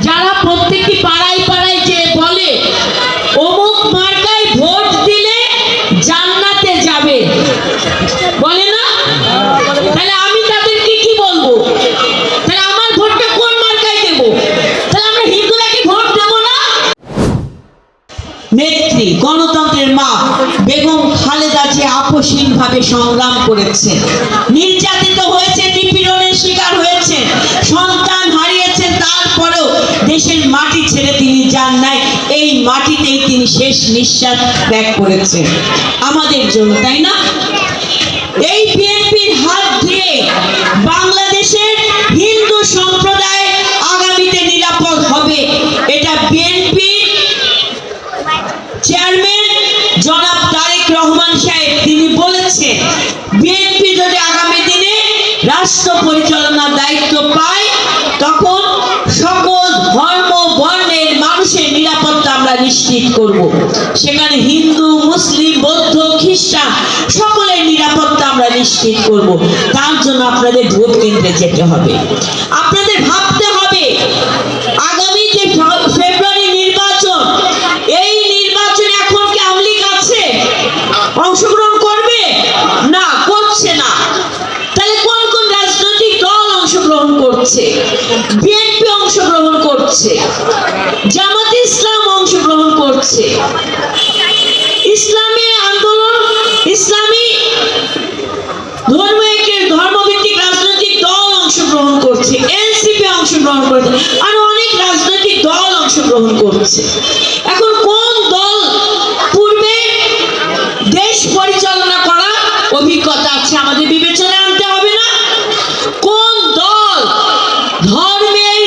যারা প্রত্যেকটি পাড়ায় পাড়ায় যে বলে অমুক মার্কায় ভোট দিলে জান্নাতে যাবে, বলে না? তাহলে আমি তাদেরকে কি বলবো? তাহলে আমার ভোটটা কোন মার্কায় দেব? তাহলে আমরা হিন্দুরা কি ভোট দেব না? নেত্রী, গণতন্ত্রের মা বেগম খালেদা যে আপসহীনভাবে সংগ্রাম করেছেন, নির্যাতিত হয়েছে, নিপীড়নের শিকার হয়েছেন, সন্তান হারিয়েছেন, তারপরেও দেশের মাটি ছেড়ে তিনি যান নাই। এই মাটিতেই তিনি শেষ নিঃশ্বাস ত্যাগ করেছেন আমাদের জন্য, তাই না? এই বিএনপির হাত দিয়ে বাংলাদেশের হিন্দু সম্প্রদায় আগামীতে নিরাপদ হবে, এটা বিএনপি চেয়ারম্যান জনাব তারেক রহমান সাহেব তিনি বলেছেন। বিএনপি যদি আগামী দিনে রাষ্ট্র পরিচালনার দায়িত্ব পায়, তখন সকল ধর্ম বর্ণের মানুষের নিরাপত্তা আমরা নিশ্চিত করব। সেখানে হিন্দু, মুসলিম, বৌদ্ধ, খ্রিস্টান সকলের নিরাপত্তা আমরা নিশ্চিত করব। তার জন্য আপনাদের ভোট কেন্দ্রে যেতে হবে। আপনাদের ভাবতে হবে আগামী যে ফেব্রুয়ারি নির্বাচন, এই নির্বাচনে এখন কি আওয়ামী লীগ আছে? অংশগ্রহণ করবে না, করছে না। তাহলে কোন কোন রাজনৈতিক দল অংশগ্রহণ করছে? বিএনপি অংশগ্রহণ করছে, জামাত ইসলাম অংশগ্রহণ করছে, ইসলামী আন্দোলন, ইসলামী ধর্মভিত্তিক রাজনৈতিক দল অংশগ্রহণ করছে, এনসিপি অংশগ্রহণ করছে, আর অনেক রাজনৈতিক দল অংশগ্রহণ করছে। এখন কোন দল পূর্বে দেশ পরিচালনা করার অভিজ্ঞতা আছে আমাদের বিবেচনায় আনতে হবে না? কোন দল ধর্মের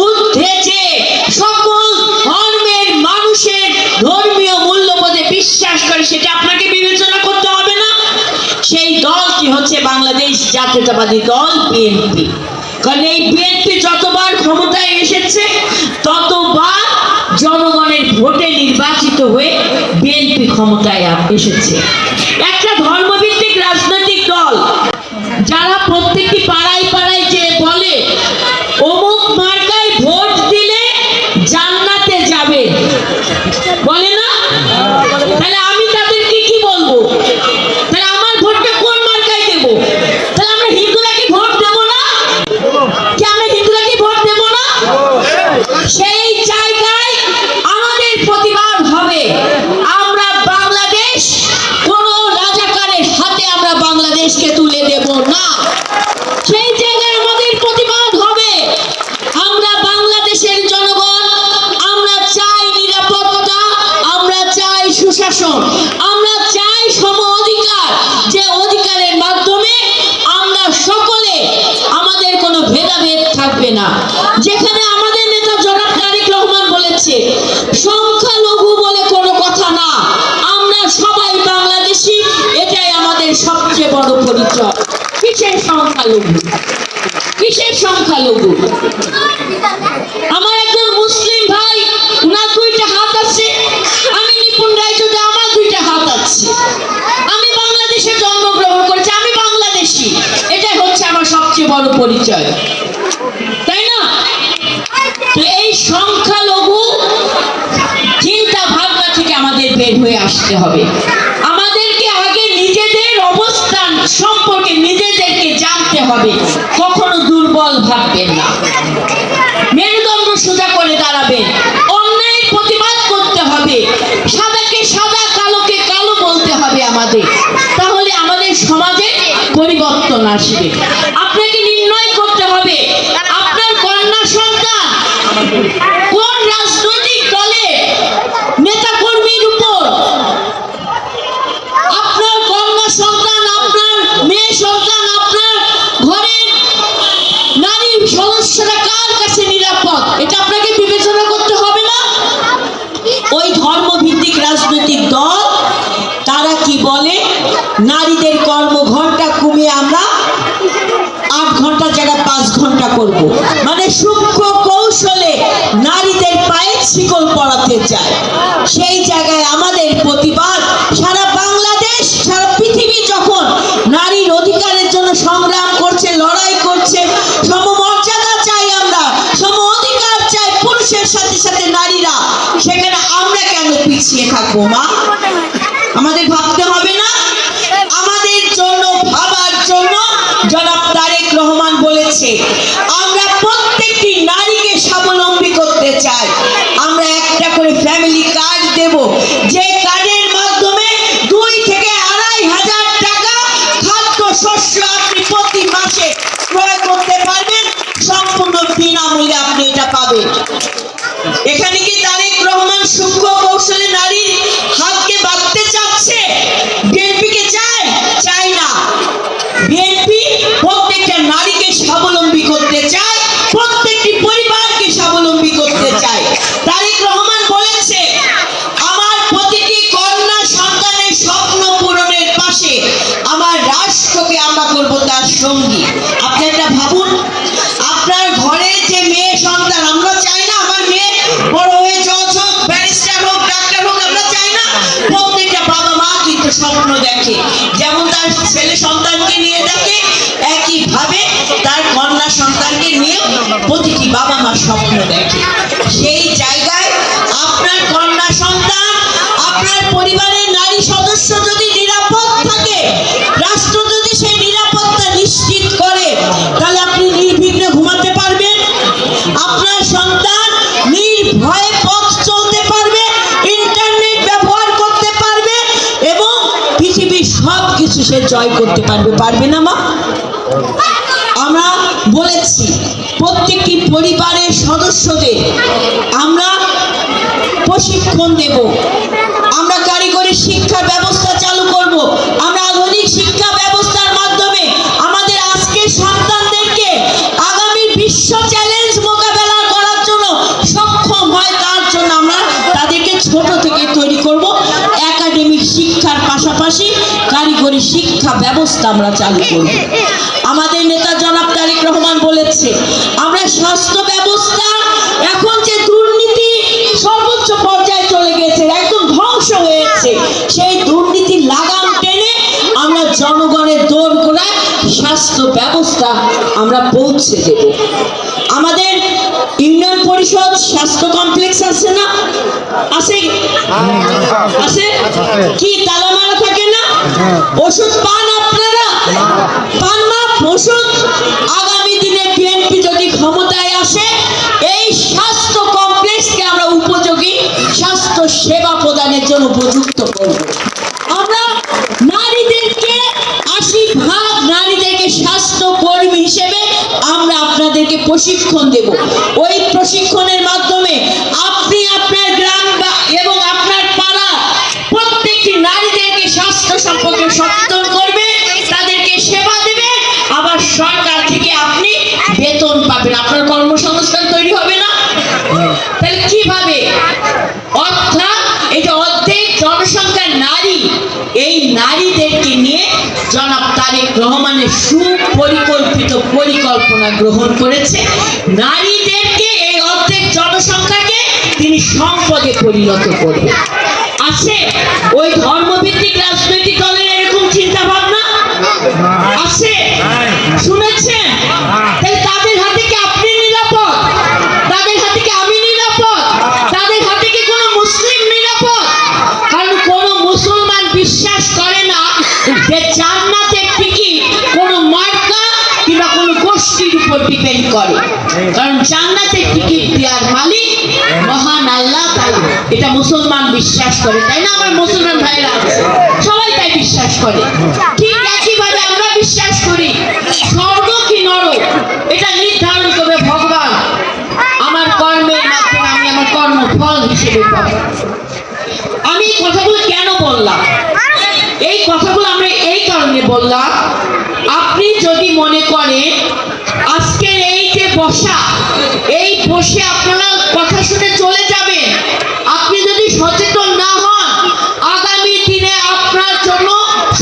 ঊর্ধ্বে যে সকল ধর্মের মানুষের ধর্মীয় মূল্যবোধে বিশ্বাস করে, সেটা আপনাকে বিবেচনা করতে হবে না? সেই দলটি হচ্ছে বাংলাদেশ জাতীয়তাবাদী দল, বিএনপি। কারণ এই বিএনপি যতবার ক্ষমতায় এসেছে, ততবার জনগণের ভোটে নির্বাচিত হয়ে বিএনপি ক্ষমতায় এসেছে। একটা ধর্মভিত্তিক রাজনৈতিক দল যারা প্রত্যেকটি পাড়ায় পাড়ায় যে বলে অমুক মার্কায় ভোট দিলে জান্নাতে যাবে, বলে না? তাহলে আমি তাদেরকে কি বলবো? তাহলে আমার ভোটটা কোন মার্কায় দেব? তাহলে আমরা হিন্দুরা কি ভোট দেব না? কি আমরা হিন্দুরা কি ভোট দেব না? সেই জায়গায় আমাদের প্রতিবাদ হবে। আমরা বাংলাদেশ কোন রাজাকারের হাতে আমরা বাংলাদেশকে তুলে দেব না। সেই জায়গায় আমাদের প্রতিবাদ হবে। আমরা বাংলাদেশের জনগণ, আমরা চাই নিরাপত্তা, আমরা চাই সুশাসন, আমরা চাই সম অধিকার, যে অধিকারের মাধ্যমে আমরা সকলে আমাদের কোনো ভেদাভেদ থাকবে না। যেখানে আমাদের নেতা জনাব তারেক রহমান বলেছে সংখ্যালঘু বলে কোনো কথা না, আমরা সবাই বাংলাদেশি, এটাই আমাদের সবচেয়ে বড় পরিচয়। কিসের সংখ্যালঘু? কিসের সংখ্যালঘু? আমার একজন মুসলিম ভাই, উনার দুইটা হাত আছে, আমি নিপুণ রায়চৌধুরী, আমার দুইটা হাত আছে। আমি বাংলাদেশে জন্মগ্রহণ করেছি, আমি বাংলাদেশি, এটাই হচ্ছে আমার সবচেয়ে বড় পরিচয়, তাই না? তো এই সংখ্যালঘু চিন্তা ভাবনা থেকে আমাদের বের হয়ে আসতে হবে। আমাদেরকে আগে নিজেদের অবস্থান সম্পর্কে নিজেদেরকে জানতে হবে। কখনো দুর্বল ভাববেন না, মেরুদণ্ড সোজা করে দাঁড়াবেন, অন্যায়ের প্রতিবাদ করতে হবে, সাদাকে সাদা, কালোকে কালো বলতে হবে আমাদের। তাহলে আমাদের সমাজে পরিবর্তন আসবে। আপনাকে নির্ণয় করতে হবে আপনার কন্যা সন্তান কোন রাজনৈতিক দলে নেতা কর্মীর উপর, আপনার কন্যা সন্তান, আপনার মেয়ে সন্তান, আপনার ঘরের নারী সদস্যরা কার কাছে নিরাপদ, এটা আপনাকে বিবেচনা করতে হবে না? ওই ধর্মভিত্তিক রাজনৈতিক দল তারা কি বলে, নারীদের কর্মঘণ্টা কমিয়ে আমরা 8 ঘন্টা জায়গায় 5 ঘন্টা করব, মানে সূক্ষ্ম কৌশলে নারীদের পায়ে শিকল পরাতে চায়। সেই জায়গায় আমাদের প্রতিবাদ, সারা বাংলাদেশ, সারা পৃথিবী যখন নারীর অধিকারের জন্য সংগ্রাম করছে, লড়াই করছে, সমমর্যাদা চাই, আমরা সম অধিকার চাই, বেঁচে থাকবো মা? আমাদের ভাবতে হবে না? আমাদের জন্য ভাবার জন্য জনাব তারেক রহমান বলেছে আমরা প্রত্যেকটি নারীকে স্বাবলম্বী করতে চাই। আমরা একটা করে ফ্যামিলি কার্ড দেব, যে কার্ডের মাধ্যমে 2 থেকে 2,500 টাকা খাদ্য শস্য আপনি প্রতি মাসে ক্রয় করতে পারবেন, সম্পূর্ণ বিনামূল্যে আপনি এটা পাবেন। এখানে কি তারেক রহমান সূক্ষ্ম কৌশলে নারীর হাতকে বাঁধতে চাচ্ছে? বিএনপিকে চায়? চাই না। বিএনপি প্রত্যেকটা নারীকে স্বাবলম্বী করতে চায়, প্রত্যেকটি পরিবারকে স্বাবলম্বী করতে চায়। তারেক রহমান বলেছে আমার প্রতিটি কন্যা সন্তানের স্বপ্ন পূরণের পাশে আমার রাষ্ট্রকে আমরা করব তার সঙ্গী। আপনি একটা ভাবুন, আপনার ঘরে যে মেয়ে সন্তান, আমরা চাই না আমার মেয়ে বড় হয়ে জজ হোক, ব্যারিস্টার হোক, ডাক্তার হোক, আমরা চাই না? প্রত্যেকটা বাবা মা কিন্তু স্বপ্ন দেখে, যেমন তার ছেলে সন্তানকে নিয়ে দেখে একইভাবে তার কন্যা সন্তানকে নিয়ে প্রতিটি বাবা মা স্বপ্ন দেখে। সেই জায়গায় আপনার কন্যা সন্তান, আপনার পরিবারের নারী সদস্য যদি নিরাপদ থাকে, রাষ্ট্র যদি সেই নিরাপত্তা নিশ্চিত করে, তাহলে আপনি নির্বিঘ্নে ঘুমাতে পারবেন। আপনার সন্তান নির্ভয়ে পথ চলতে পারবে, ইন্টারনেট ব্যবহার করতে পারবে এবং পৃথিবীর সব কিছু সে জয় করতে পারবে। পারবে না মা? আমরা বলেছি প্রত্যেকটি পরিবারের সদস্যদের আমরা প্রশিক্ষণ দেব, আমরা কারিগরি শিক্ষা ব্যবস্থা চালু করব, আমরা আধুনিক শিক্ষা ব্যবস্থার মাধ্যমে আমাদের আজকের সন্তানদেরকে আগামী বিশ্ব চ্যালেঞ্জ মোকাবেলা করার জন্য সক্ষম হয়, তার জন্য আমরা তাদেরকে ছোট থেকে তৈরি করব। একাডেমিক শিক্ষার পাশাপাশি কারিগরি শিক্ষা ব্যবস্থা আমরা চালু করব। আমাদের নেতা জনাব তারেক রহমান বলেছে আমরা স্বাস্থ্য ব্যবস্থা, এখন যে দুর্নীতি সর্বোচ্চ পর্যায়ে চলে গেছে, একদম ধ্বংস হয়েছে, সেই দুর্নীতির লাগাম টেনে আমরা জনগণের দোরগোড়ায় স্বাস্থ্য ব্যবস্থা আমরা পৌঁছে দেব। আমাদের ইউনিয়ন পরিষদ স্বাস্থ্য কমপ্লেক্স আছে না? আছে? আছে কি? তালা মারা থাকে না? ওষুধ পান আপনারা? পান না ওষুধ? আগামী দিনে বিএনপি যদি ক্ষমতায় আসে, এই স্বাস্থ্য কমপ্লেক্সকে আমরা উপযোগী স্বাস্থ্য সেবা প্রদানের জন্য উপযুক্ত করব। আমরা নারীদেরকে 80% নারীদেরকে স্বাস্থ্য কর্মী হিসেবে আমরা আপনাদেরকে প্রশিক্ষণ দেব। ওই প্রশিক্ষণের মাধ্যমে আপনি আপনার গ্রাম এবং আপনার পাড়া প্রত্যেকটি নারীদেরকে স্বাস্থ্য সম্পর্কে সচেতন করবে, তাদেরকে সেবা দেবে, আবার সরকার থেকে আপনি বেতন পাবেন, আপনার কর্মসংস্থান তৈরি হবে না? তাহলে কিভাবে? অর্থাৎ এই যে অর্ধেক জনসংখ্যার নারী, এই নারীদেরকে নিয়ে জনাব তারেক রহমানের সুপরিকল্পিত পরিকল্পনা গ্রহণ করেছে। নারীদেরকে, এই অর্ধেক জনসংখ্যাকে তিনি সম্পদে পরিণত করবে। আছে ওই ধর্মভিত্তিক রাজনৈতিক দলের এরকম চিন্তা ভাবনা? আছে? শুনেছেন? তাহলে তাদের হাতে কি আপনি নিরাপদ? তাদের হাতে কি আমি নিরাপদ? তাদের হাতে কি কোনো মুসলিম নিরাপদ? কারণ কোনো মুসলমান বিশ্বাস করে না যে জান্নাতের টিকিট কোনো মার্কা কিংবা কোনো গোষ্ঠীর উপর ডিপেন্ড করে, কারণ জান্নাতের টিকিট দেওয়ার মালিক মহান আল্লাহ। তাই এটা মুসলমান বিশ্বাস করে, তাই না? আমার মুসলমান ভাইরা সবাই তাই বিশ্বাস করে। ঠিক একইভাবে আমরা বিশ্বাস করি স্বর্গ কি নরক এটা নির্ধারণ করবে ভগবান। আমার কর্মের মাধ্যমে আমি আমার কর্মফল হিসেবে পাবো। আমি এই কথাগুলো কেন বললাম? এই কথাগুলো আমরা এই কারণে বললাম, আপনি যদি মনে করেন আজকের এই যে বসা, এই বসে আপনারা কথা শুনে চলে যাবেন, আপনি যদি সচেতন না হন, আগামী দিনে আপনার জন্য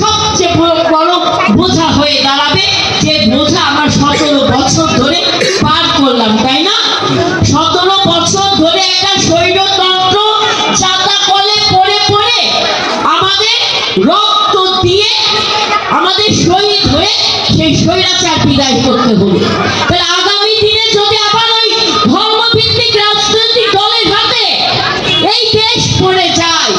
সবচেয়ে বড় বোঝা হয়ে দাঁড়াবে। যে বোঝা আমার 17 বছর ধরে পার করলাম, তাই না? 17 বছর ধরে একটা স্বৈরতন্ত্র চাতা কলে পড়ে পড়ে আমাদের রক্ত দিয়ে আমাদের শহীদ হয়ে সেই স্বৈরাচার বিদায় করতে হলো। তাহলে আগামী দিনে যদি আবার ওই ধর্মভিত্তিক রাজনৈতিক দলের হাতে এই দেশ পড়ে যায়,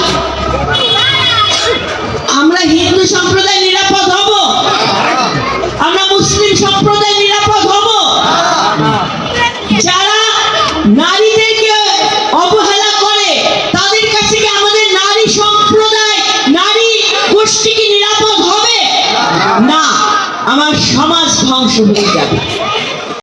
আমার সমাজ ধ্বংস হয়ে যাবে।